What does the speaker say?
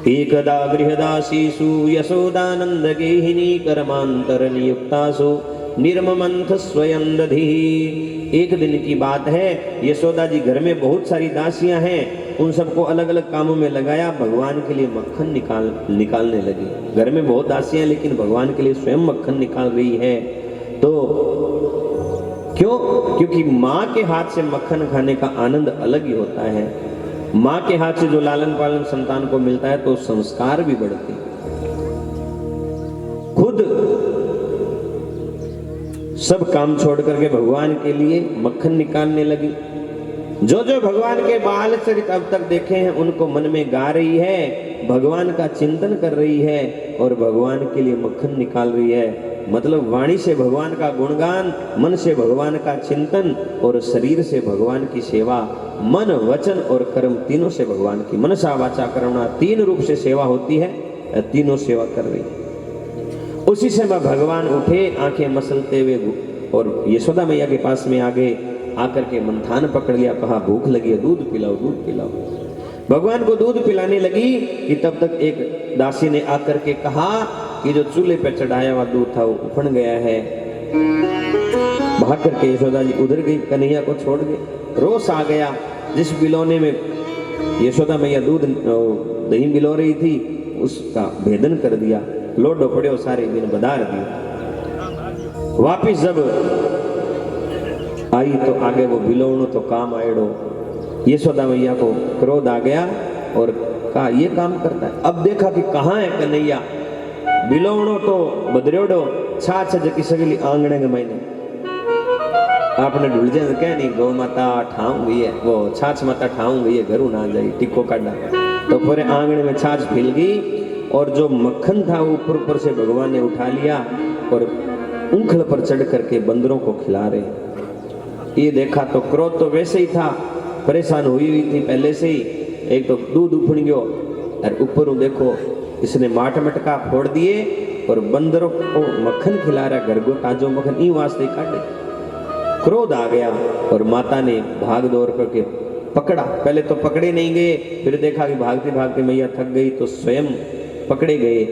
एकदा गृहदासीषु यशोदानंद गेहिनी कर्मांतर नियुक्तासु निर्ममंथ स्वयं दधी। एक दिन की बात है, यशोदा जी घर में बहुत सारी दासियां हैं, उन सबको अलग अलग कामों में लगाया, भगवान के लिए मक्खन निकालने लगी। घर में बहुत दासियां हैं लेकिन भगवान के लिए स्वयं मक्खन निकाल रही है। तो क्यों? क्योंकि माँ के हाथ से मक्खन खाने का आनंद अलग ही होता है। माँ के हाथ से जो लालन पालन संतान को मिलता है तो संस्कार भी बढ़ते हैं। खुद सब काम छोड़ करके भगवान के लिए मक्खन निकालने लगी। जो जो भगवान के बाल चरित अब तक देखे हैं उनको मन में गा रही है, भगवान का चिंतन कर रही है और भगवान के लिए मक्खन निकाल रही है। मतलब वाणी से भगवान का गुणगान, मन से भगवान का चिंतन और शरीर से भगवान की सेवा। मन, वचन और कर्म तीनों से भगवान की, मनसा वाचा कर्मणा, तीन रूप से सेवा होती है, तीनों सेवा कर रही है। उसी समय भगवान उठे आंखें मसलते हुए और यशोदा मैया के पास में आ गए। आकर के मंथान पकड़ लिया, कहा भूख लगी है, दूध पिलाओ, दूध पिलाओ। भगवान को दूध पिलाने लगी कि तब तक एक दासी ने आकर के कहा कि जो चूल्हे पर चढ़ाया हुआ दूध था वो उफड़ गया है। भाग करके यशोदा जी उधर गई, कन्हैया को छोड़ गए। रोष आ गया। जिस बिलौने में यशोदा मैया दूध दही बिलो रही थी उसका भेदन कर दिया, लोडो पड़े सारे दिन बदार दिए। वापिस जब आई तो आगे वो बिलोणो तो काम आएड़ो। यशोदा मैया को क्रोध आ गया और कहा ये काम करता है। अब देखा कि कहाँ है कन्हैया, बिलोणो तो बदरेड़ो, छाछ जकी सगली आंगणे के महीने आपने ढूंढ जाए क्या नहीं, गौ माता ठाऊं गई है, वो छाछ माता ठाऊं गई है, घरों ना जाई, टिक्को काटा। तो पूरे आंगणे में छाछ फैल गई और जो मक्खन था ऊपर ऊपर से भगवान ने उठा लिया और ऊंखल पर चढ़ करके बंदरों को खिला रहे। ये देखा तो क्रोध तो वैसे ही था, परेशान हुई थी पहले से ही। एक तो दूध उफड़ गयो और ऊपर देखो इसने माट मटका फोड़ दिए और बंदरों को मक्खन खिला रहा, घर को ताजो मक्खन ई वास्ते काटे। क्रोध आ गया और माता ने भाग दौड़ करके पकड़ा। पहले तो पकड़े नहीं गए, फिर देखा कि भागते भागते मैया थक गई तो स्वयं पकड़े गए